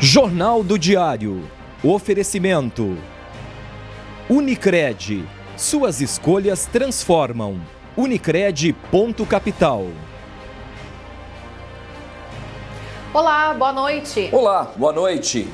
Jornal do Diário. Oferecimento. Unicred. Suas escolhas transformam. Unicred.capital. Olá, boa noite. Olá, boa noite.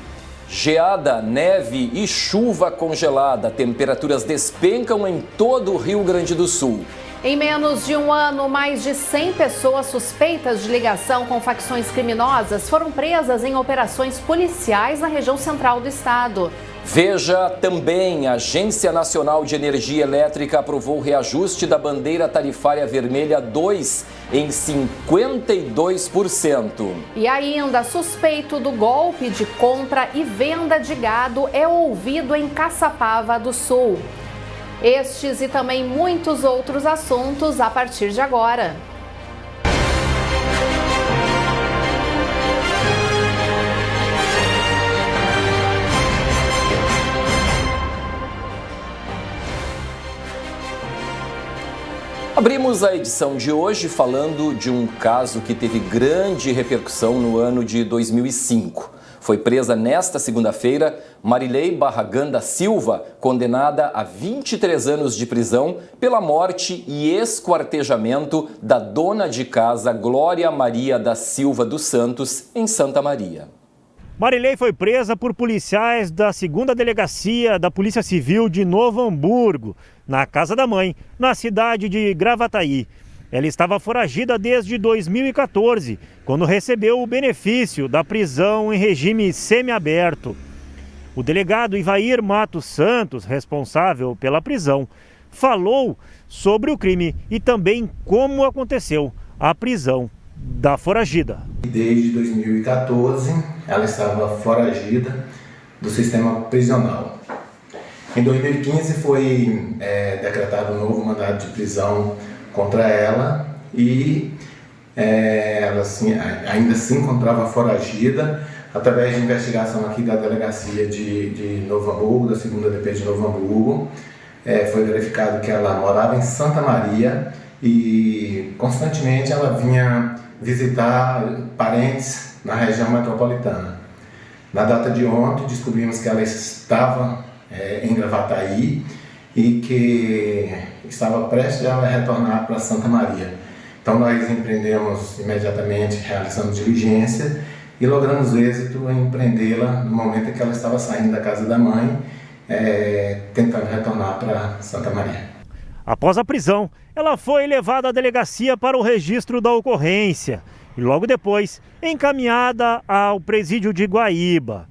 Geada, neve e chuva congelada. Temperaturas despencam em todo o Rio Grande do Sul. Em menos de um ano, mais de 100 pessoas suspeitas de ligação com facções criminosas foram presas em operações policiais na região central do estado. Veja também, a Agência Nacional de Energia Elétrica aprovou o reajuste da bandeira tarifária vermelha 2 em 52%. E ainda, suspeito do golpe de compra e venda de gado é ouvido em Caçapava do Sul. Estes e também muitos outros assuntos a partir de agora. Abrimos a edição de hoje falando de um caso que teve grande repercussão no ano de 2005. Foi presa nesta segunda-feira Marilei Barragan da Silva, condenada a 23 anos de prisão pela morte e esquartejamento da dona de casa Glória Maria da Silva dos Santos, em Santa Maria. Marilei foi presa por policiais da 2ª Delegacia da Polícia Civil de Novo Hamburgo, na casa da mãe, na cidade de Gravataí. Ela estava foragida desde 2014, quando recebeu o benefício da prisão em regime semiaberto. O delegado Ivair Matos Santos, responsável pela prisão, falou sobre o crime e também como aconteceu a prisão da foragida. Desde 2014, ela estava foragida do sistema prisional. Em 2015 foi decretado um novo mandado de prisão contra ela e ela ainda se encontrava foragida. Através de investigação aqui da delegacia de Novo Hamburgo, da 2ª DP de Novo Hamburgo, foi verificado que ela morava em Santa Maria e constantemente ela vinha visitar parentes na região metropolitana. Na data de ontem descobrimos que ela estava em Gravataí e que estava prestes a retornar para Santa Maria. Então nós empreendemos imediatamente, realizamos diligência e logramos êxito em prendê-la no momento em que ela estava saindo da casa da mãe, tentando retornar para Santa Maria. Após a prisão, ela foi levada à delegacia para o registro da ocorrência e logo depois encaminhada ao presídio de Guaíba.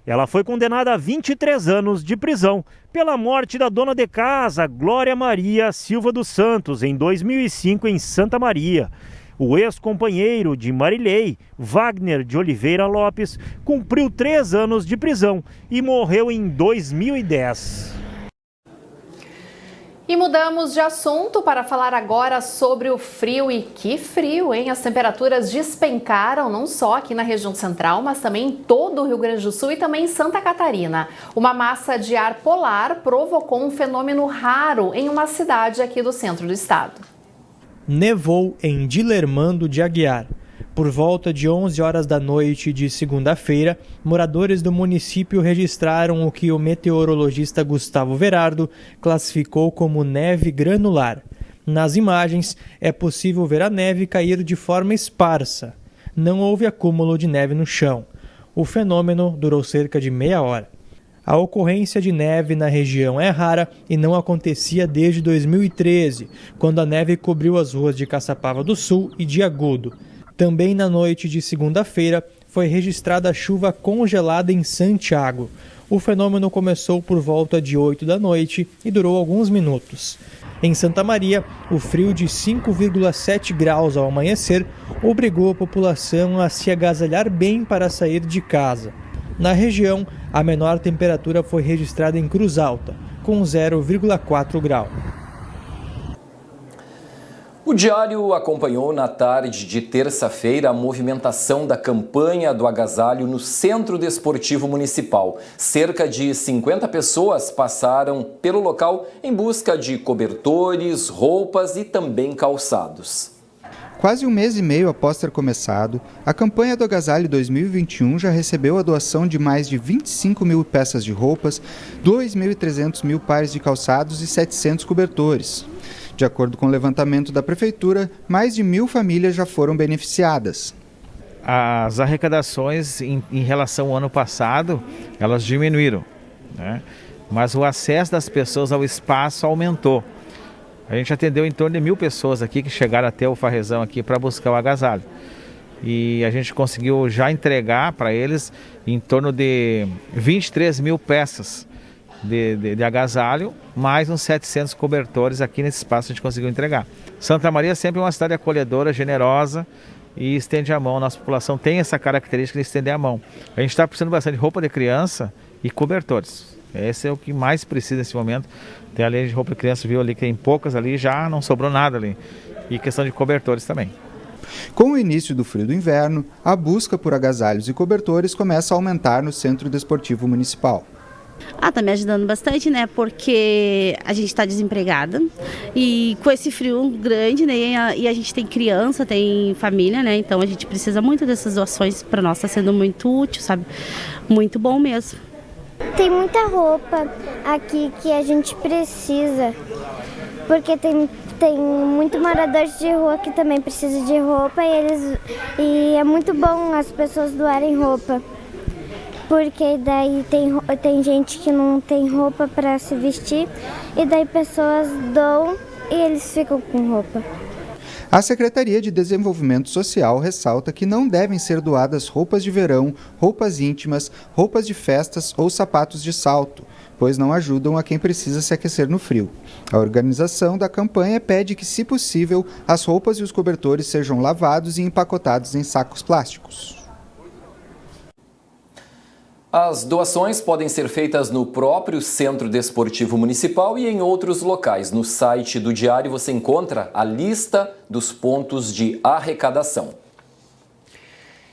Ela foi condenada a 23 anos de prisão pela morte da dona de casa, Glória Maria Silva dos Santos, em 2005 em Santa Maria. O ex-companheiro de Marilei, Wagner de Oliveira Lopes, cumpriu 3 anos de prisão e morreu em 2010. E mudamos de assunto para falar agora sobre o frio. E que frio, hein? As temperaturas despencaram não só aqui na região central, mas também em todo o Rio Grande do Sul e também em Santa Catarina. Uma massa de ar polar provocou um fenômeno raro em uma cidade aqui do centro do estado. Nevou em Dilermando de Aguiar. Por volta de 11 horas da noite de segunda-feira, moradores do município registraram o que o meteorologista Gustavo Verardo classificou como neve granular. Nas imagens, é possível ver a neve cair de forma esparsa. Não houve acúmulo de neve no chão. O fenômeno durou cerca de meia hora. A ocorrência de neve na região é rara e não acontecia desde 2013, quando a neve cobriu as ruas de Caçapava do Sul e de Agudo. Também na noite de segunda-feira foi registrada chuva congelada em Santiago. O fenômeno começou por volta de 8 da noite e durou alguns minutos. Em Santa Maria, o frio de 5,7 graus ao amanhecer obrigou a população a se agasalhar bem para sair de casa. Na região, a menor temperatura foi registrada em Cruz Alta, com 0,4 grau. O Diário acompanhou na tarde de terça-feira a movimentação da campanha do agasalho no Centro Desportivo Municipal. Cerca de 50 pessoas passaram pelo local em busca de cobertores, roupas e também calçados. Quase um mês e meio após ter começado, a campanha do Agasalho 2021 já recebeu a doação de mais de 25 mil peças de roupas, 2.300 pares de calçados e 700 cobertores. De acordo com o levantamento da Prefeitura, mais de 1.000 famílias já foram beneficiadas. As arrecadações em relação ao ano passado, elas diminuíram, né? Mas o acesso das pessoas ao espaço aumentou. A gente atendeu em torno de 1.000 pessoas aqui que chegaram até o Farrezão aqui para buscar o agasalho. E a gente conseguiu já entregar para eles em torno de 23 mil peças de agasalho, mais uns 700 cobertores aqui nesse espaço a gente conseguiu entregar. Santa Maria é sempre uma cidade acolhedora, generosa e estende a mão. A nossa população tem essa característica de estender a mão. A gente está precisando bastante de roupa de criança e cobertores. Esse é o que mais precisa nesse momento. Tem a linha de roupa de criança, viu ali que tem poucas ali, já não sobrou nada ali. E questão de cobertores também. Com o início do frio do inverno, a busca por agasalhos e cobertores começa a aumentar no Centro Desportivo Municipal. Tá me ajudando bastante, né? Porque a gente está desempregada e com esse frio grande, né? E a gente tem criança, tem família, né? Então a gente precisa muito dessas doações. Para nós está sendo muito útil, sabe? Muito bom mesmo. Tem muita roupa aqui que a gente precisa, porque tem muito moradores de rua que também precisam de roupa e é muito bom as pessoas doarem roupa, porque daí tem gente que não tem roupa para se vestir e daí pessoas doam e eles ficam com roupa. A Secretaria de Desenvolvimento Social ressalta que não devem ser doadas roupas de verão, roupas íntimas, roupas de festas ou sapatos de salto, pois não ajudam a quem precisa se aquecer no frio. A organização da campanha pede que, se possível, as roupas e os cobertores sejam lavados e empacotados em sacos plásticos. As doações podem ser feitas no próprio Centro Desportivo Municipal e em outros locais. No site do Diário você encontra a lista dos pontos de arrecadação.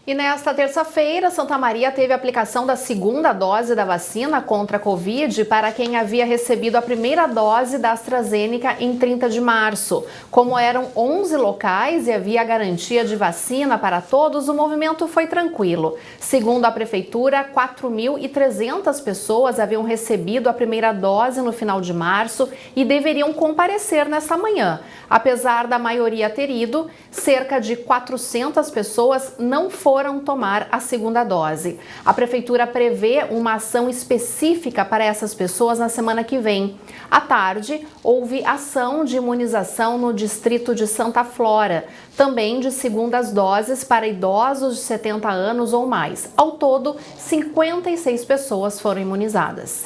E nesta terça-feira, Santa Maria teve a aplicação da segunda dose da vacina contra a Covid para quem havia recebido a primeira dose da AstraZeneca em 30 de março. Como eram 11 locais e havia garantia de vacina para todos, o movimento foi tranquilo. Segundo a Prefeitura, 4.300 pessoas haviam recebido a primeira dose no final de março e deveriam comparecer nesta manhã. Apesar da maioria ter ido, cerca de 400 pessoas não foram tomar a segunda dose. A Prefeitura prevê uma ação específica para essas pessoas na semana que vem. À tarde, houve ação de imunização no distrito de Santa Flora, também de segundas doses para idosos de 70 anos ou mais. Ao todo, 56 pessoas foram imunizadas.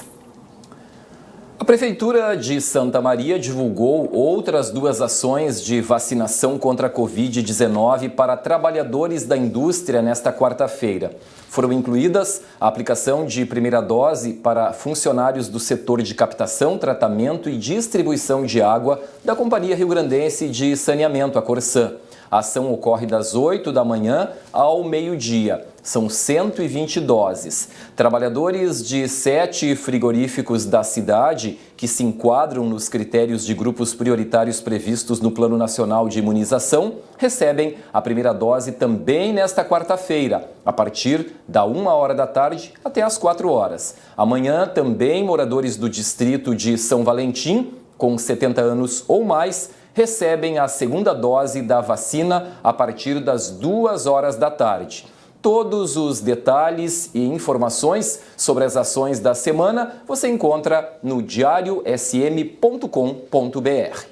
A Prefeitura de Santa Maria divulgou outras 2 ações de vacinação contra a Covid-19 para trabalhadores da indústria nesta quarta-feira. Foram incluídas a aplicação de primeira dose para funcionários do setor de captação, tratamento e distribuição de água da Companhia Rio-Grandense de Saneamento, a Corsan. A ação ocorre das 8 da manhã ao meio-dia. São 120 doses. Trabalhadores de 7 frigoríficos da cidade, que se enquadram nos critérios de grupos prioritários previstos no Plano Nacional de Imunização, recebem a primeira dose também nesta quarta-feira, a partir da 1h da tarde até as 4 horas. Amanhã, também moradores do distrito de São Valentim, com 70 anos ou mais, recebem a segunda dose da vacina a partir das 2h da tarde. Todos os detalhes e informações sobre as ações da semana você encontra no diariosm.com.br.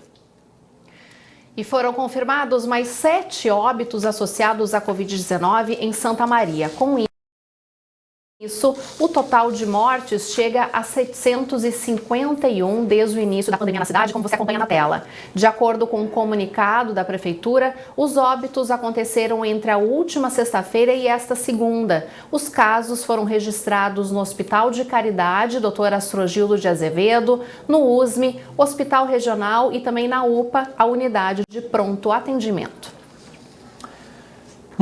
E foram confirmados mais 7 óbitos associados à Covid-19 em Santa Maria. Com isso, o total de mortes chega a 751 desde o início da pandemia na cidade, como você acompanha na tela. De acordo com um comunicado da Prefeitura, os óbitos aconteceram entre a última sexta-feira e esta segunda. Os casos foram registrados no Hospital de Caridade, Dr. Astrogildo de Azevedo, no USME, Hospital Regional e também na UPA, a Unidade de Pronto Atendimento.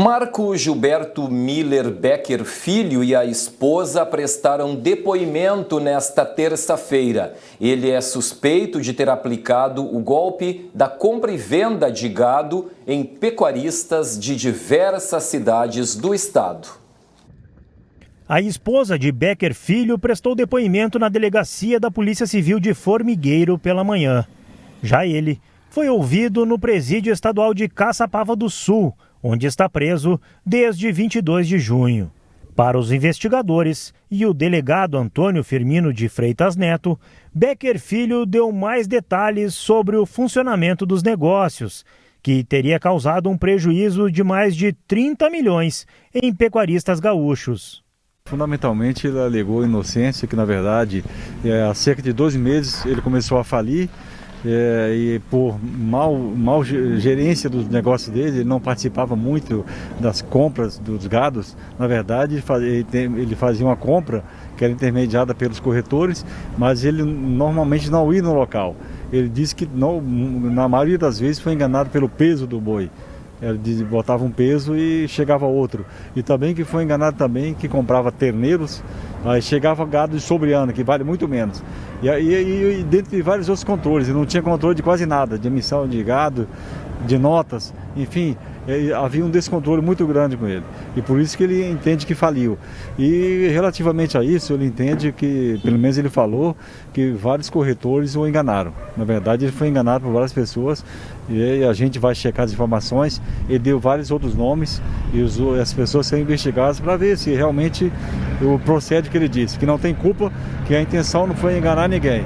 Marco Gilberto Miller Becker Filho e a esposa prestaram depoimento nesta terça-feira. Ele é suspeito de ter aplicado o golpe da compra e venda de gado em pecuaristas de diversas cidades do estado. A esposa de Becker Filho prestou depoimento na delegacia da Polícia Civil de Formigueiro pela manhã. Já ele foi ouvido no presídio estadual de Caçapava do Sul, onde está preso desde 22 de junho. Para os investigadores e o delegado Antônio Firmino de Freitas Neto, Becker Filho deu mais detalhes sobre o funcionamento dos negócios, que teria causado um prejuízo de mais de 30 milhões em pecuaristas gaúchos. Fundamentalmente ele alegou inocência, que na verdade há cerca de 12 meses ele começou a falir. E por mal gerência dos negócios dele, ele não participava muito das compras dos gados. Na verdade, ele fazia uma compra que era intermediada pelos corretores, mas ele normalmente não ia no local. Ele disse que não, na maioria das vezes foi enganado pelo peso do boi. Ele botava um peso e chegava outro. E também que foi enganado também que comprava terneiros, aí chegava gado de sobre-ano, que vale muito menos. E dentro de vários outros controles, ele não tinha controle de quase nada, de emissão de gado, de notas, enfim, havia um descontrole muito grande com ele. E por isso que ele entende que faliu. E relativamente a isso, ele entende que, pelo menos ele falou, que vários corretores o enganaram. Na verdade, ele foi enganado por várias pessoas e a gente vai checar as informações. Ele deu vários outros nomes e as pessoas serão investigadas para ver se realmente procede o que ele disse, que não tem culpa, que a intenção não foi enganar ninguém.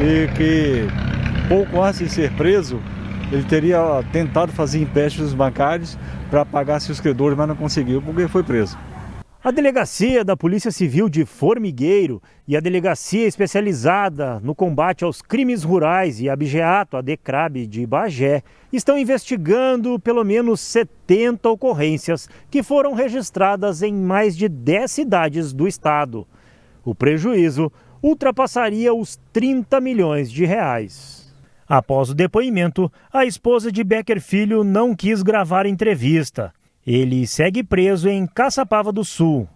E que pouco antes de ser preso, ele teria tentado fazer empréstimos bancários para pagar seus credores, mas não conseguiu porque foi preso. A Delegacia da Polícia Civil de Formigueiro e a Delegacia Especializada no Combate aos Crimes Rurais e Abigeato, a DECRAB de Bagé, estão investigando pelo menos 70 ocorrências que foram registradas em mais de 10 cidades do estado. O prejuízo ultrapassaria os 30 milhões de reais. Após o depoimento, a esposa de Becker Filho não quis gravar entrevista. Ele segue preso em Caçapava do Sul.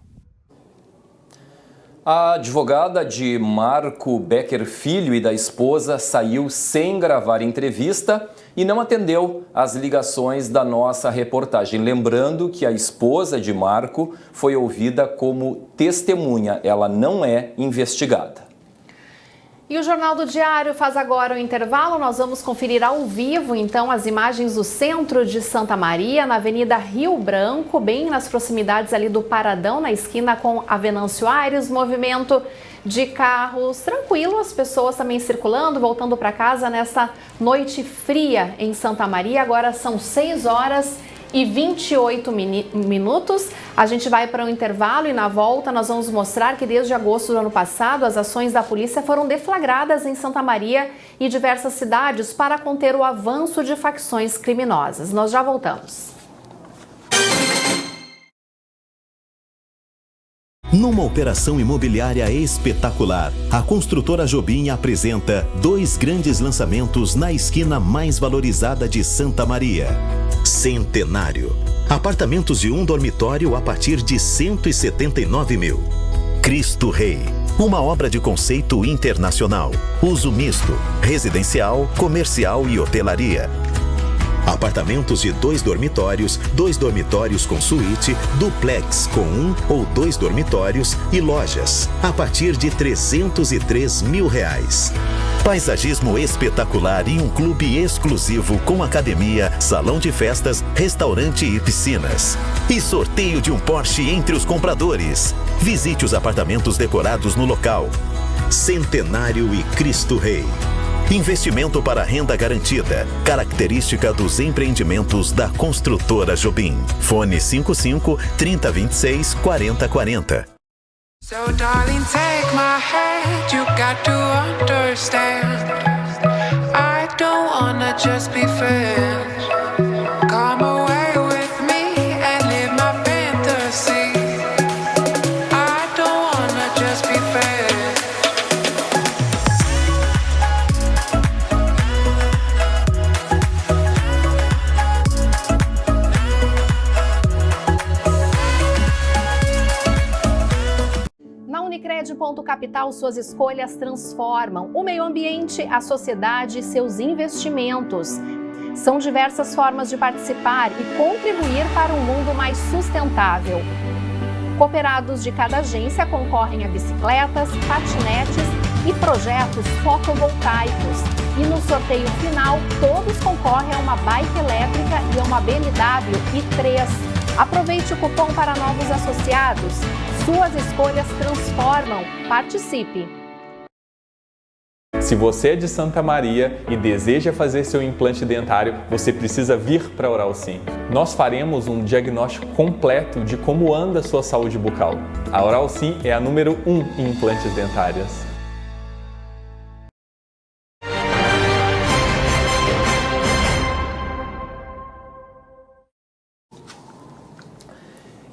A advogada de Marco Becker Filho e da esposa saiu sem gravar entrevista e não atendeu às ligações da nossa reportagem. Lembrando que a esposa de Marco foi ouvida como testemunha, ela não é investigada. E o Jornal do Diário faz agora o intervalo. Nós vamos conferir ao vivo, então, as imagens do centro de Santa Maria, na Avenida Rio Branco, bem nas proximidades ali do Paradão, na esquina com a Venâncio Aires. Movimento de carros tranquilo, as pessoas também circulando, voltando para casa nessa noite fria em Santa Maria. Agora são 6h28 minutos. A gente vai para um intervalo e na volta nós vamos mostrar que desde agosto do ano passado as ações da polícia foram deflagradas em Santa Maria e diversas cidades para conter o avanço de facções criminosas. Nós já voltamos. Numa operação imobiliária espetacular, a construtora Jobim apresenta 2 grandes lançamentos na esquina mais valorizada de Santa Maria. Centenário. Apartamentos de 1 dormitório a partir de 179 mil. Cristo Rei. Uma obra de conceito internacional. Uso misto, residencial, comercial e hotelaria. Apartamentos de 2 dormitórios com suíte, duplex com 1 ou 2 dormitórios e lojas, a partir de R$303 mil. Paisagismo espetacular e um clube exclusivo com academia, salão de festas, restaurante e piscinas. E sorteio de um Porsche entre os compradores. Visite os apartamentos decorados no local. Centenário e Cristo Rei. Investimento para renda garantida. Característica dos empreendimentos da construtora Jobim. Fone 55 3026 4040. So darling, take my hand, you got to understand. I don't wanna just be friends. Come away with me and live my fantasy. I don't wanna just be friends. Ponto Capital, suas escolhas transformam o meio ambiente, a sociedade e seus investimentos. São diversas formas de participar e contribuir para um mundo mais sustentável. Cooperados de cada agência concorrem a bicicletas, patinetes e projetos fotovoltaicos. E no sorteio final, todos concorrem a uma bike elétrica e a uma BMW i3. Aproveite o cupom para novos associados. Suas escolhas transformam. Participe! Se você é de Santa Maria e deseja fazer seu implante dentário, você precisa vir para a Oral Sim. Nós faremos um diagnóstico completo de como anda a sua saúde bucal. A Oral Sim é a número 1 em implantes dentários.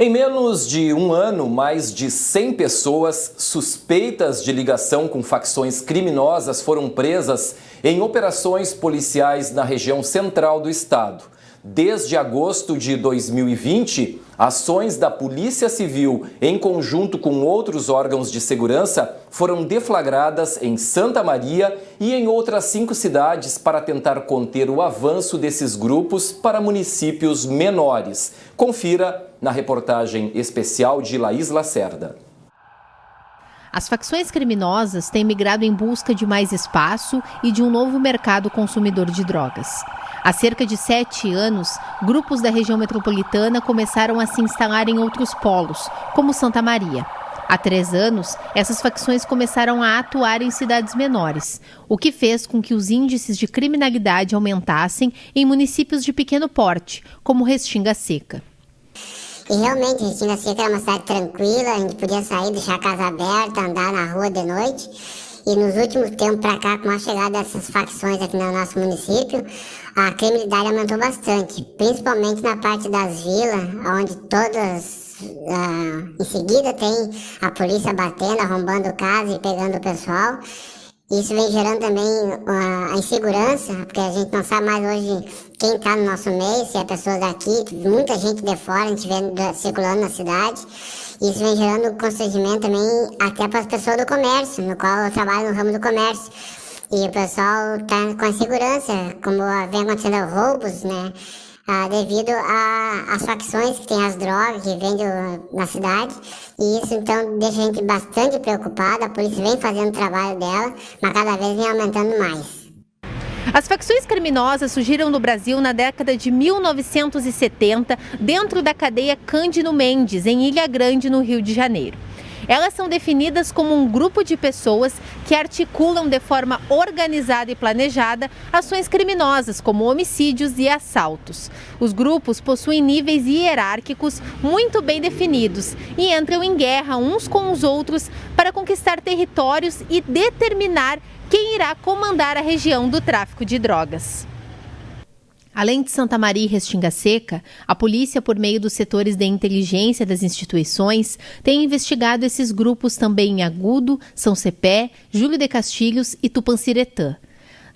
Em menos de um ano, mais de 100 pessoas suspeitas de ligação com facções criminosas foram presas em operações policiais na região central do estado. Desde agosto de 2020, ações da Polícia Civil, em conjunto com outros órgãos de segurança, foram deflagradas em Santa Maria e em outras 5 cidades para tentar conter o avanço desses grupos para municípios menores. Confira na reportagem especial de Laís Lacerda. As facções criminosas têm migrado em busca de mais espaço e de um novo mercado consumidor de drogas. Há cerca de 7 anos, grupos da região metropolitana começaram a se instalar em outros polos, como Santa Maria. Há 3 anos, essas facções começaram a atuar em cidades menores, o que fez com que os índices de criminalidade aumentassem em municípios de pequeno porte, como Restinga Seca. E realmente, Restinga Seca era uma cidade tranquila, a gente podia sair, deixar a casa aberta, andar na rua de noite. E nos últimos tempos para cá, com a chegada dessas facções aqui no nosso município, a criminalidade aumentou bastante, principalmente na parte das vilas, onde todas, em seguida, tem a polícia batendo, arrombando casa e pegando o pessoal. Isso vem gerando também a insegurança, porque a gente não sabe mais hoje quem está no nosso meio, se é pessoas daqui, muita gente de fora, a gente vê circulando na cidade. Isso vem gerando constrangimento também até para as pessoas do comércio, no qual eu trabalho no ramo do comércio. E o pessoal está com a insegurança, como vem acontecendo roubos, né? Devido às facções que tem as drogas que vendem na cidade. E isso então deixa a gente bastante preocupada. A polícia vem fazendo o trabalho dela, mas cada vez vem aumentando mais. As facções criminosas surgiram no Brasil na década de 1970, dentro da cadeia Cândido Mendes, em Ilha Grande, no Rio de Janeiro. Elas são definidas como um grupo de pessoas que articulam de forma organizada e planejada ações criminosas, como homicídios e assaltos. Os grupos possuem níveis hierárquicos muito bem definidos e entram em guerra uns com os outros para conquistar territórios e determinar quem irá comandar a região do tráfico de drogas. Além de Santa Maria e Restinga Seca, a polícia, por meio dos setores de inteligência das instituições, tem investigado esses grupos também em Agudo, São Cepé, Júlio de Castilhos e Tupanciretã.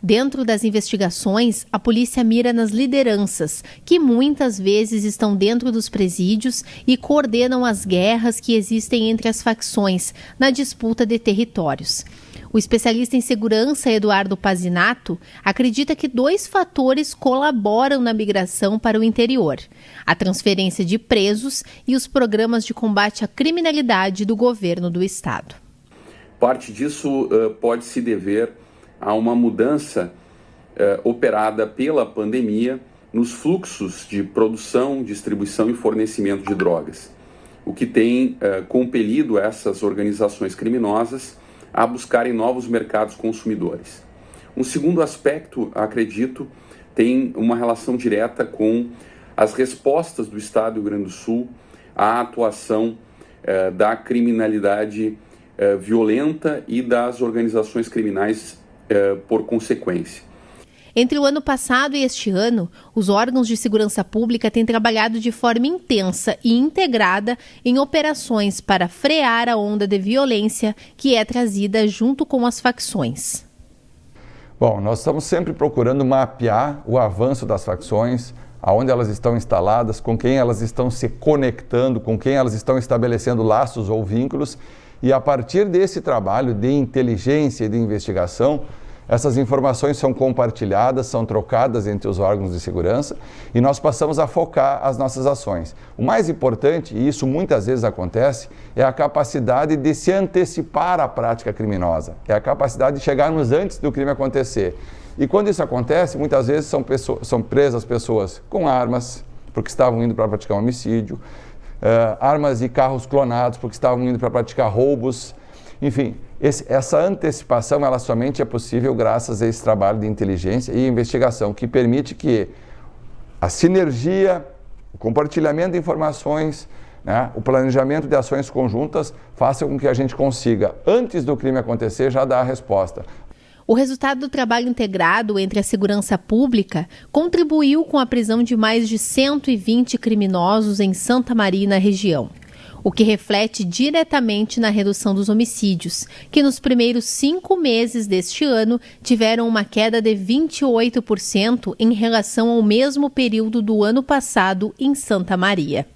Dentro das investigações, a polícia mira nas lideranças, que muitas vezes estão dentro dos presídios e coordenam as guerras que existem entre as facções na disputa de territórios. O especialista em segurança Eduardo Pazinato acredita que 2 fatores colaboram na migração para o interior: a transferência de presos e os programas de combate à criminalidade do governo do estado. Parte disso pode se dever a uma mudança operada pela pandemia nos fluxos de produção, distribuição e fornecimento de drogas, o que tem compelido essas organizações criminosas a buscarem novos mercados consumidores. Um segundo aspecto, acredito, tem uma relação direta com as respostas do Estado do Rio Grande do Sul à atuação da criminalidade violenta e das organizações criminais por consequência. Entre o ano passado e este ano, os órgãos de segurança pública têm trabalhado de forma intensa e integrada em operações para frear a onda de violência que é trazida junto com as facções. Bom, nós estamos sempre procurando mapear o avanço das facções, aonde elas estão instaladas, com quem elas estão se conectando, com quem elas estão estabelecendo laços ou vínculos, E a partir desse trabalho de inteligência e de investigação, essas informações são compartilhadas, são trocadas entre os órgãos de segurança e nós passamos a focar as nossas ações. O mais importante, e isso muitas vezes acontece, é a capacidade de se antecipar à prática criminosa, é a capacidade de chegarmos antes do crime acontecer. E quando isso acontece, muitas vezes são presas pessoas com armas, porque estavam indo para praticar um homicídio, armas e carros clonados, porque estavam indo para praticar roubos. Enfim, essa antecipação ela somente é possível graças a esse trabalho de inteligência e investigação, que permite que a sinergia, o compartilhamento de informações, né, o planejamento de ações conjuntas façam com que a gente consiga, antes do crime acontecer, já dar a resposta. O resultado do trabalho integrado entre a segurança pública contribuiu com a prisão de mais de 120 criminosos em Santa Maria e na região, o que reflete diretamente na redução dos homicídios, que nos primeiros 5 meses deste ano tiveram uma queda de 28% em relação ao mesmo período do ano passado em Santa Maria.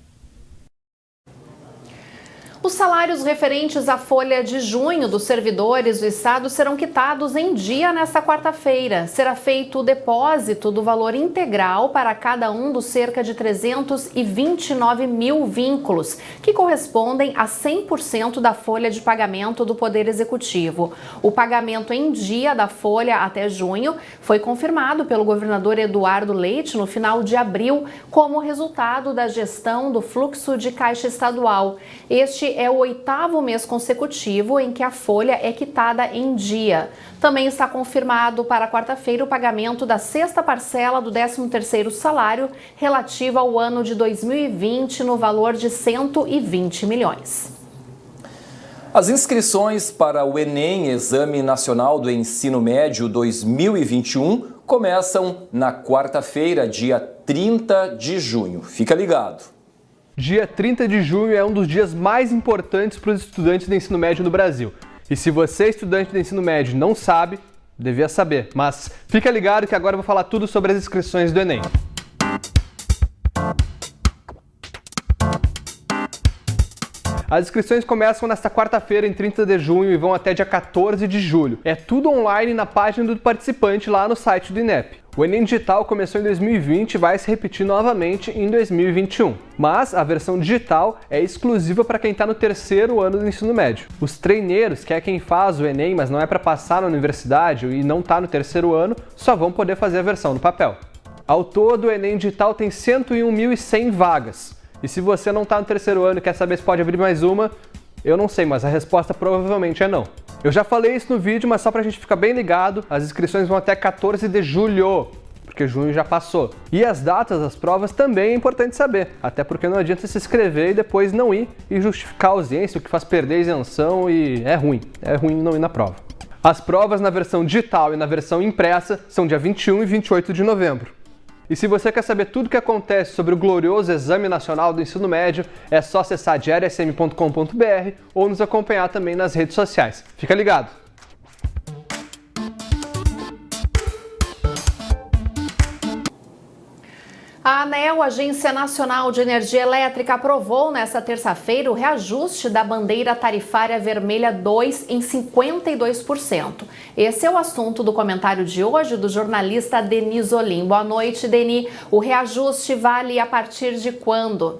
Os salários referentes à folha de junho dos servidores do Estado serão quitados em dia nesta quarta-feira. Será feito o depósito do valor integral para cada um dos cerca de 329 mil vínculos, que correspondem a 100% da folha de pagamento do Poder Executivo. O pagamento em dia da folha até junho foi confirmado pelo governador Eduardo Leite no final de abril, como resultado da gestão do fluxo de caixa estadual. Este é o 8º mês consecutivo em que a folha é quitada em dia. Também está confirmado para quarta-feira o pagamento da 6ª parcela do 13º salário relativa ao ano de 2020 no valor de 120 milhões. As inscrições para o Enem, Exame Nacional do Ensino Médio 2021, começam na quarta-feira, dia 30 de junho. Fica ligado. Dia 30 de junho é um dos dias mais importantes para os estudantes do ensino médio no Brasil. E se você é estudante do ensino médio e não sabe, devia saber. Mas fica ligado que agora eu vou falar tudo sobre as inscrições do Enem. As inscrições começam nesta quarta-feira, em 30 de junho, e vão até dia 14 de julho. É tudo online na página do participante lá no site do INEP. O Enem Digital começou em 2020 e vai se repetir novamente em 2021. Mas a versão digital é exclusiva para quem está no 3º ano do ensino médio. Os treineiros, que é quem faz o Enem, mas não é para passar na universidade e não está no 3º ano, só vão poder fazer a versão no papel. Ao todo, o Enem Digital tem 101.100 vagas. E se você não está no 3º ano e quer saber se pode abrir mais uma, eu não sei, mas a resposta provavelmente é não. Eu já falei isso no vídeo, mas só pra gente ficar bem ligado, as inscrições vão até 14 de julho, porque junho já passou. E as datas das provas também é importante saber, até porque não adianta se inscrever e depois não ir e justificar a ausência, o que faz perder a isenção e é ruim não ir na prova. As provas na versão digital e na versão impressa são dia 21 e 28 de novembro. E se você quer saber tudo o que acontece sobre o glorioso Exame Nacional do Ensino Médio, é só acessar diariosm.com.br ou nos acompanhar também nas redes sociais. Fica ligado! A ANEEL, Agência Nacional de Energia Elétrica, aprovou nesta terça-feira o reajuste da bandeira tarifária vermelha 2 em 52%. Esse é o assunto do comentário de hoje do jornalista Denis Olim. Boa noite, Denis. O reajuste vale a partir de quando?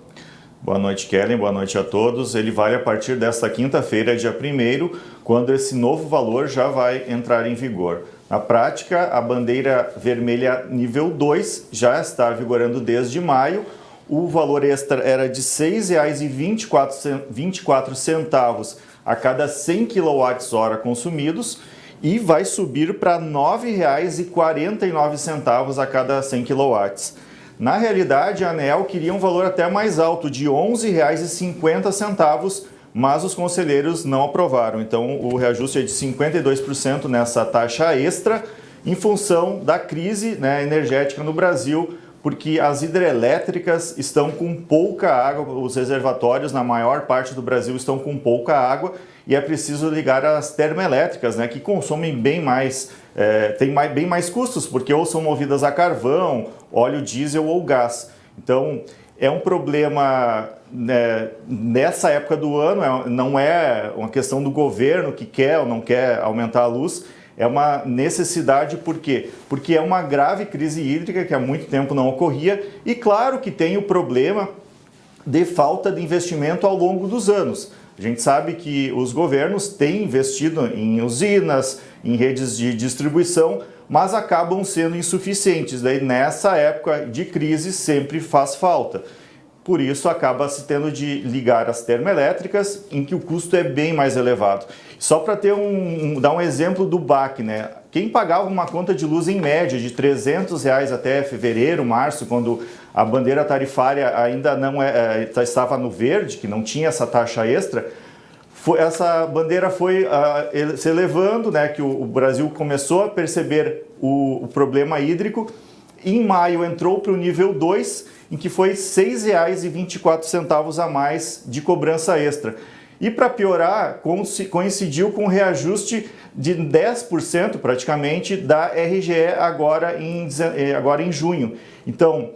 Boa noite, Kellen. Boa noite a todos. Ele vale a partir desta quinta-feira, dia 1º, quando esse novo valor já vai entrar em vigor. Na prática, a bandeira vermelha nível 2 já está vigorando desde maio. O valor extra era de R$ 6,24 a cada 100 kWh consumidos e vai subir para R$ 9,49 a cada 100 kW. Na realidade, a ANEEL queria um valor até mais alto, de R$ 11,50, mas os conselheiros não aprovaram. Então, o reajuste é de 52% nessa taxa extra, em função da crise energética no Brasil, porque as hidrelétricas estão com pouca água, os reservatórios na maior parte do Brasil estão com pouca água, e é preciso ligar as termoelétricas, que consomem bem mais, têm bem mais custos, porque ou são movidas a carvão, óleo diesel ou gás. Então, é um problema, né, nessa época do ano, não é uma questão do governo que quer ou não quer aumentar a luz, é uma necessidade. Por quê? Porque é uma grave crise hídrica que há muito tempo não ocorria, e claro que tem o problema de falta de investimento ao longo dos anos. A gente sabe que os governos têm investido em usinas, em redes de distribuição, mas acabam sendo insuficientes. Daí, nessa época de crise, sempre faz falta. Por isso, acaba se tendo de ligar as termoelétricas, em que o custo é bem mais elevado. Só para dar um exemplo do BAC, né? Quem pagava uma conta de luz em média de R$300 até fevereiro, março, quando a bandeira tarifária ainda não estava no verde, que não tinha essa taxa extra, essa bandeira foi se elevando, né, que o Brasil começou a perceber o problema hídrico. Em maio entrou para o nível 2, em que foi R$ 6,24 a mais de cobrança extra. E para piorar, coincidiu com o reajuste de 10% praticamente da RGE agora em junho. Então,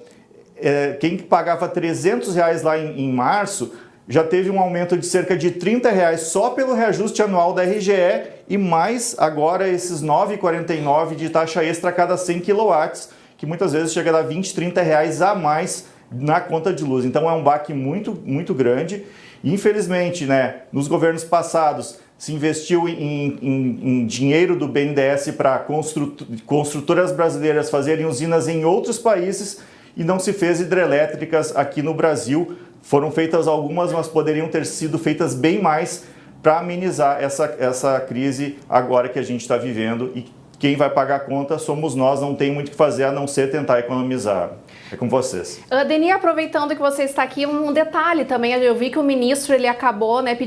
quem pagava R$300 lá em março já teve um aumento de cerca de R$30 só pelo reajuste anual da RGE, e mais agora esses R$ 9,49 de taxa extra a cada 100 kW, que muitas vezes chega a dar R$20, R$30 a mais na conta de luz. Então é um baque muito, muito grande. E, infelizmente, né, nos governos passados se investiu em dinheiro do BNDES para construtoras brasileiras fazerem usinas em outros países, e não se fez hidrelétricas aqui no Brasil. Foram feitas algumas, mas poderiam ter sido feitas bem mais para amenizar essa crise agora que a gente está vivendo. E quem vai pagar a conta somos nós, não tem muito o que fazer a não ser tentar economizar. É com vocês. Deni, aproveitando que você está aqui, um detalhe também, eu vi que o ministro ele acabou, né,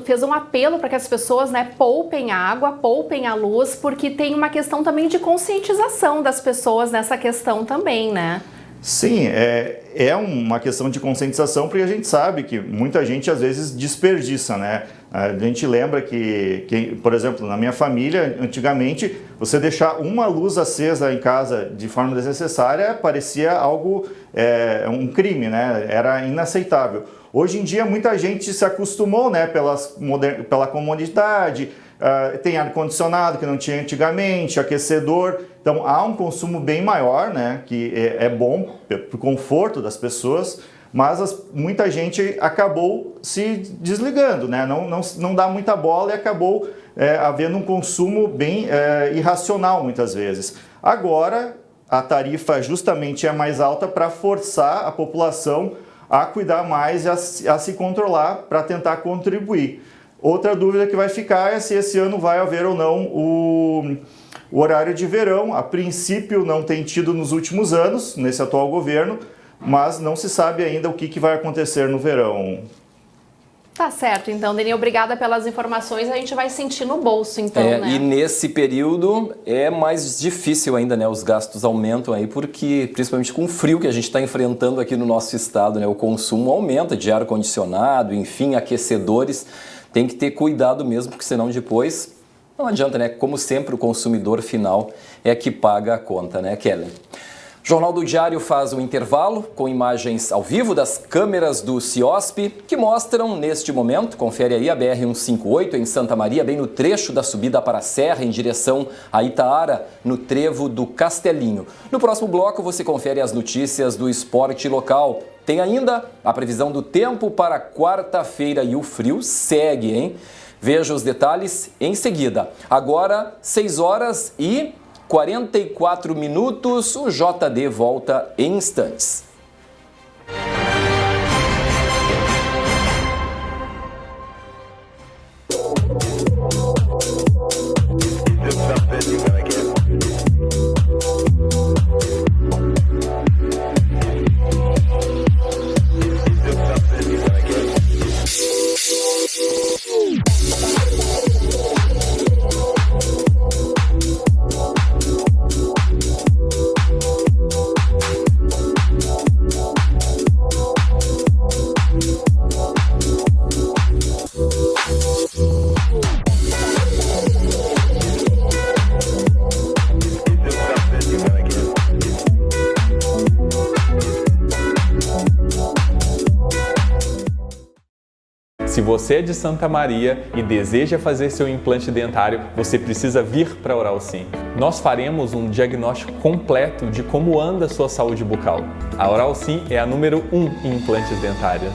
fez um apelo para que as pessoas, né, poupem a água, poupem a luz, porque tem uma questão também de conscientização das pessoas nessa questão também, né? Sim, é uma questão de conscientização, porque a gente sabe que muita gente às vezes desperdiça, né? A gente lembra que, por exemplo, na minha família, antigamente, você deixar uma luz acesa em casa de forma desnecessária parecia algo, um crime, né? Era inaceitável. Hoje em dia, muita gente se acostumou, né, pela comodidade. Tem ar-condicionado que não tinha antigamente, aquecedor, então há um consumo bem maior, né, que é bom para o conforto das pessoas, mas muita gente acabou se desligando, né, não dá muita bola, e acabou havendo um consumo bem irracional muitas vezes. Agora, a tarifa justamente é mais alta para forçar a população a cuidar mais e a se controlar para tentar contribuir. Outra dúvida que vai ficar é se esse ano vai haver ou não o horário de verão. A princípio não tem tido nos últimos anos, nesse atual governo, mas não se sabe ainda o que vai acontecer no verão. Tá certo, então, Deni, obrigada pelas informações, a gente vai sentir no bolso, então, né? E nesse período é mais difícil ainda, né? Os gastos aumentam aí, porque, principalmente com o frio que a gente está enfrentando aqui no nosso estado, né? O consumo aumenta de ar-condicionado, enfim, aquecedores. Tem que ter cuidado mesmo, porque senão depois não adianta, né? Como sempre, o consumidor final é que paga a conta, né, Kelly? O Jornal do Diário faz um intervalo com imagens ao vivo das câmeras do CIOSP, que mostram neste momento, confere aí a BR-158 em Santa Maria, bem no trecho da subida para a Serra, em direção a Itaara, no trevo do Castelinho. No próximo bloco você confere as notícias do esporte local. Tem ainda a previsão do tempo para quarta-feira e o frio segue, hein? Veja os detalhes em seguida. Agora, 6h44, o JD volta em instantes. Se você é de Santa Maria e deseja fazer seu implante dentário, você precisa vir para a Oral Sim. Nós faremos um diagnóstico completo de como anda a sua saúde bucal. A Oral Sim é a número 1 em implantes dentários.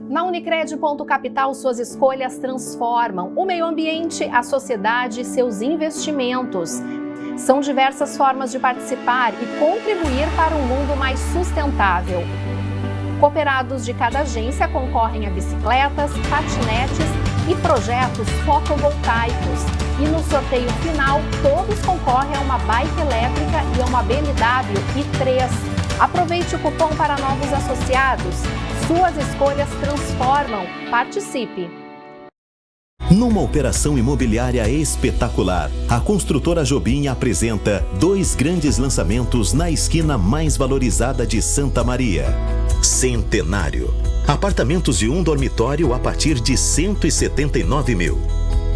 Na Unicred Ponto Capital, suas escolhas transformam o meio ambiente, a sociedade e seus investimentos. São diversas formas de participar e contribuir para um mundo mais sustentável. Cooperados de cada agência concorrem a bicicletas, patinetes e projetos fotovoltaicos. E no sorteio final, todos concorrem a uma bike elétrica e a uma BMW i3. Aproveite o cupom para novos associados. Suas escolhas transformam. Participe! Numa operação imobiliária espetacular, a construtora Jobim apresenta 2 grandes lançamentos na esquina mais valorizada de Santa Maria. Centenário. Apartamentos de 1 dormitório a partir de 179 mil.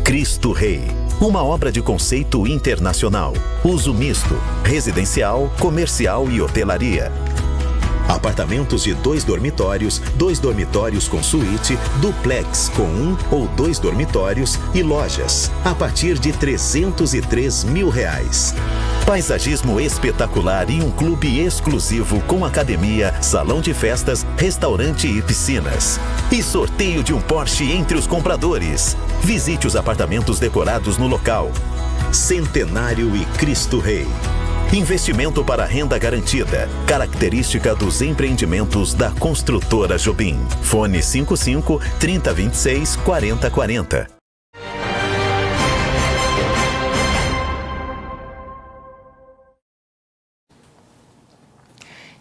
Cristo Rei. Uma obra de conceito internacional. Uso misto, residencial, comercial e hotelaria. Apartamentos de 2 dormitórios com suíte, duplex com 1 ou 2 dormitórios e lojas, a partir de R$ 303 mil. Paisagismo espetacular e um clube exclusivo com academia, salão de festas, restaurante e piscinas. E sorteio de um Porsche entre os compradores. Visite os apartamentos decorados no local. Centenário e Cristo Rei. Investimento para renda garantida. Característica dos empreendimentos da construtora Jobim. Fone 55 3026 4040.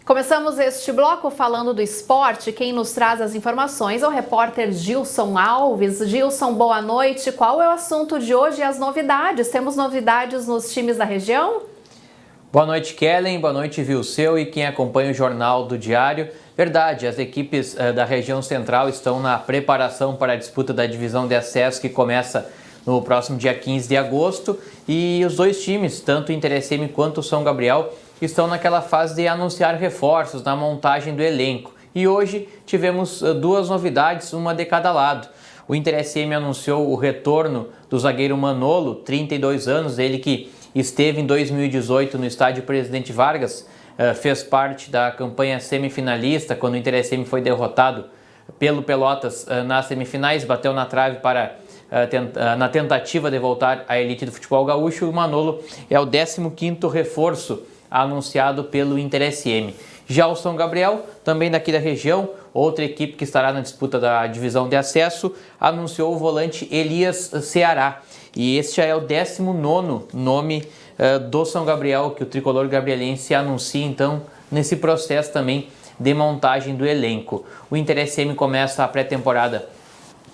Começamos este bloco falando do esporte. Quem nos traz as informações é o repórter Gilson Alves. Gilson, boa noite. Qual é o assunto de hoje e as novidades? Temos novidades nos times da região? Boa noite, Kellen. Boa noite, Vilseu e quem acompanha o Jornal do Diário. Verdade, as equipes da região central estão na preparação para a disputa da divisão de acesso que começa no próximo dia 15 de agosto. E os 2 times, tanto o Intercm quanto o São Gabriel, estão naquela fase de anunciar reforços na montagem do elenco. E hoje tivemos 2 novidades, uma de cada lado. O Intercm anunciou o retorno do zagueiro Manolo, 32 anos, ele que esteve em 2018 no estádio Presidente Vargas, fez parte da campanha semifinalista, quando o Intercm foi derrotado pelo Pelotas nas semifinais, bateu na trave na tentativa de voltar à elite do futebol gaúcho. O Manolo é o 15º reforço anunciado pelo Intercm. Já o São Gabriel, também daqui da região, outra equipe que estará na disputa da divisão de acesso, anunciou o volante Elias Ceará. E este já é o 19º nome do São Gabriel que o tricolor gabrielense anuncia, então, nesse processo também de montagem do elenco. O Intercm começa a pré-temporada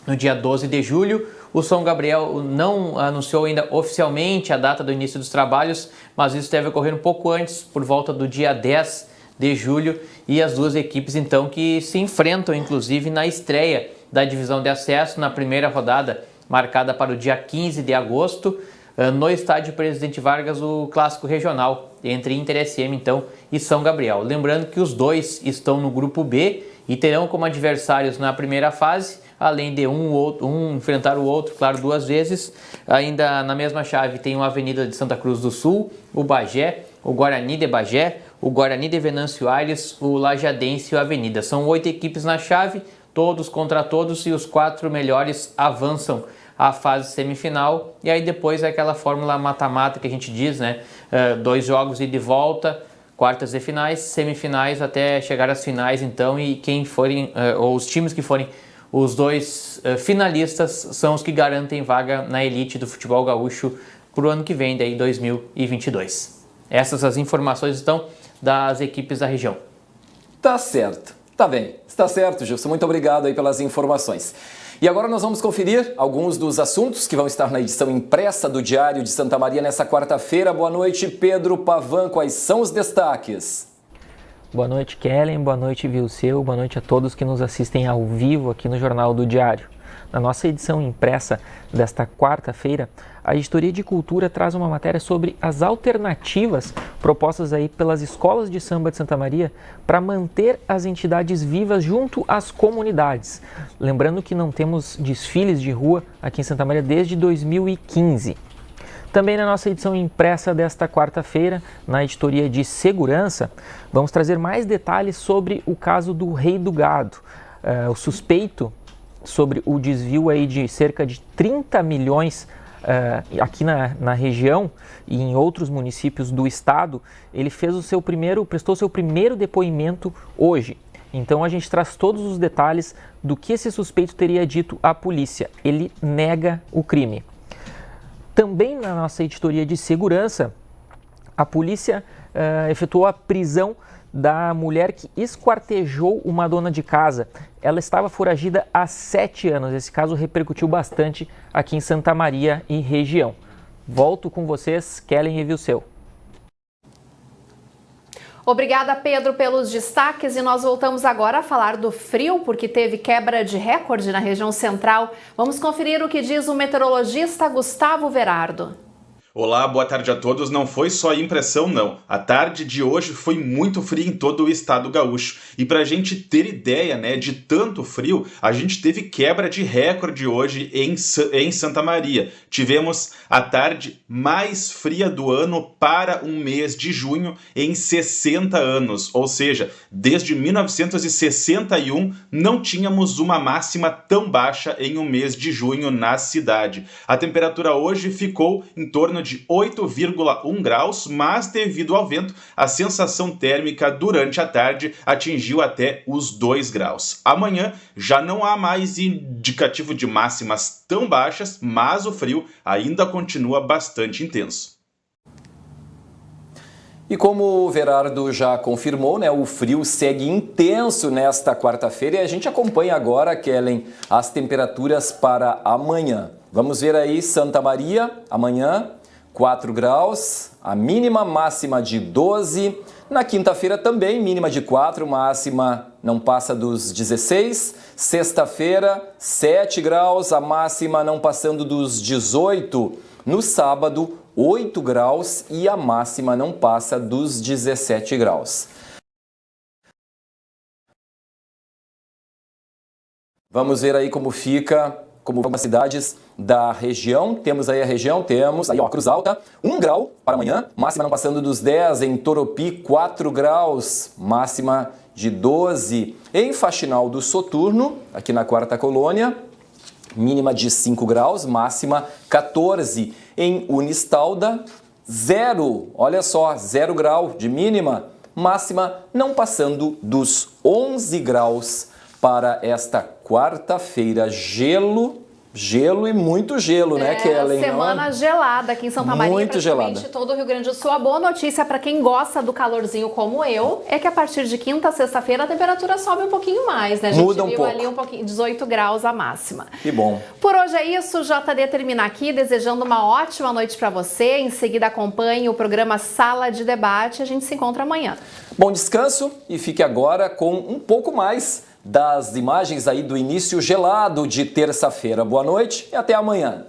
no dia 12 de julho. O São Gabriel não anunciou ainda oficialmente a data do início dos trabalhos, mas isso deve ocorrer um pouco antes, por volta do dia 10 de julho. E as 2 equipes, então, que se enfrentam, inclusive, na estreia da divisão de acesso, na primeira rodada, marcada para o dia 15 de agosto, no estádio Presidente Vargas, o clássico regional entre Intercm, então, e São Gabriel. Lembrando que os 2 estão no grupo B e terão como adversários na primeira fase, além de um enfrentar o outro, claro, 2 vezes. Ainda na mesma chave tem o Avenida de Santa Cruz do Sul, o Bagé, o Guarani de Bagé, o Guarani de Venâncio Aires, o Lajadense e o Avenida. São 8 equipes na chave, todos contra todos, e os 4 melhores avançam à fase semifinal. E aí depois é aquela fórmula mata-mata que a gente diz, né? 2 jogos ida e volta, quartas de finais, semifinais até chegar às finais, então, e quem forem, ou os times que forem os 2 finalistas são os que garantem vaga na elite do futebol gaúcho para o ano que vem, daí 2022. Essas as informações, então, das equipes da região. Tá certo. Tá bem. Está certo, Gilson. Muito obrigado aí pelas informações. E agora nós vamos conferir alguns dos assuntos que vão estar na edição impressa do Diário de Santa Maria nessa quarta-feira. Boa noite, Pedro Pavan. Quais são os destaques? Boa noite, Kellen. Boa noite, Vilseu. Boa noite a todos que nos assistem ao vivo aqui no Jornal do Diário. Na nossa edição impressa desta quarta-feira, a Editoria de Cultura traz uma matéria sobre as alternativas propostas aí pelas escolas de samba de Santa Maria para manter as entidades vivas junto às comunidades. Lembrando que não temos desfiles de rua aqui em Santa Maria desde 2015. Também na nossa edição impressa desta quarta-feira, na Editoria de Segurança, vamos trazer mais detalhes sobre o caso do Rei do Gado. O suspeito sobre o desvio aí de cerca de 30 milhões aqui na região e em outros municípios do estado, ele prestou seu primeiro depoimento hoje. Então a gente traz todos os detalhes do que esse suspeito teria dito à polícia. Ele nega o crime. Também na nossa editoria de segurança, a polícia efetuou a prisão da mulher que esquartejou uma dona de casa. Ela estava foragida há 7 anos. Esse caso repercutiu bastante aqui em Santa Maria e região. Volto com vocês, Kellen e Vilseu. Obrigada, Pedro, pelos destaques, e nós voltamos agora a falar do frio, porque teve quebra de recorde na região central. Vamos conferir o que diz o meteorologista Gustavo Verardo. Olá, boa tarde a todos. Não foi só impressão, não. A tarde de hoje foi muito fria em todo o estado gaúcho. E para a gente ter ideia, de tanto frio, a gente teve quebra de recorde hoje em Santa Maria. Tivemos a tarde mais fria do ano para um mês de junho em 60 anos. Ou seja, desde 1961 não tínhamos uma máxima tão baixa em um mês de junho na cidade. A temperatura hoje ficou em torno de 8,1 graus, mas devido ao vento, a sensação térmica durante a tarde atingiu até os 2 graus. Amanhã já não há mais indicativo de máximas tão baixas, mas o frio ainda continua bastante intenso. E como o Verardo já confirmou, o frio segue intenso nesta quarta-feira e a gente acompanha agora, Kellen, as temperaturas para amanhã. Vamos ver aí Santa Maria, amanhã, 4 graus, a mínima, máxima de 12. Na quinta-feira também, mínima de 4, máxima não passa dos 16. Sexta-feira, 7 graus, a máxima não passando dos 18. No sábado, 8 graus e a máxima não passa dos 17 graus. Vamos ver aí como fica, como vão as cidades da região. Temos aí a região, temos aí Cruz Alta, 1 grau para amanhã, máxima não passando dos 10. Em Toropi, 4 graus, máxima de 12. Em Faxinal do Soturno, aqui na Quarta Colônia, mínima de 5 graus, máxima 14. Em Unistalda, 0, olha só, 0 grau de mínima, máxima não passando dos 11 graus para esta quarta-feira. Gelo e muito gelo, né, Kellen? Semana gelada aqui em Santa Maria, muito praticamente gelada. todo o Rio Grande do Sul. A boa notícia para quem gosta do calorzinho como eu é que a partir de quinta a sexta-feira a temperatura sobe um pouquinho mais, né? A gente muda um viu pouco. ali 18 graus a máxima. Que bom. Por hoje é isso, JD termina aqui, desejando uma ótima noite para você. Em seguida acompanhe o programa Sala de Debate. A gente se encontra amanhã. Bom descanso e fique agora com um pouco mais das imagens aí do início gelado de terça-feira. Boa noite e até amanhã.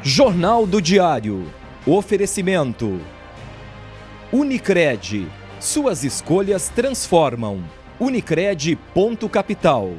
Jornal do Diário. Oferecimento. Unicred. Suas escolhas transformam. Unicred.capital.